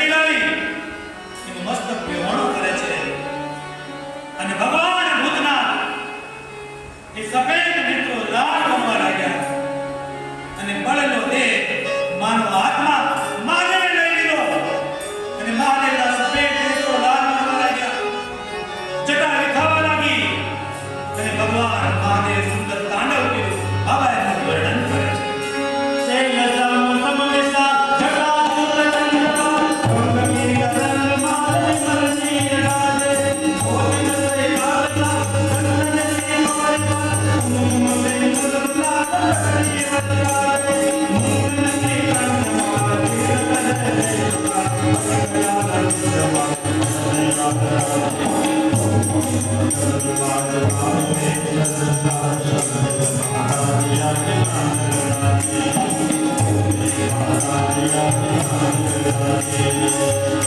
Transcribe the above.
ધરતી લાવી એનું મસ્તક બેહોણું કરે છે અને ભગવાન ભૂતનાથ એ સફેદ મિત્રો લાલ બનવા લાગ્યા અને બળેલો દેહ માનવ આત્મા મહાદેવને લઈ લીધો અને મહાદેવના સફેદ મિત્રો લાલ બનવા લાગ્યા, જટા વિખાવા લાગી અને ભગવાન મહાદેવ સુંદર તાંડવ કર્યું. બાબા એનું વર્ણન કરે છે. Thank you.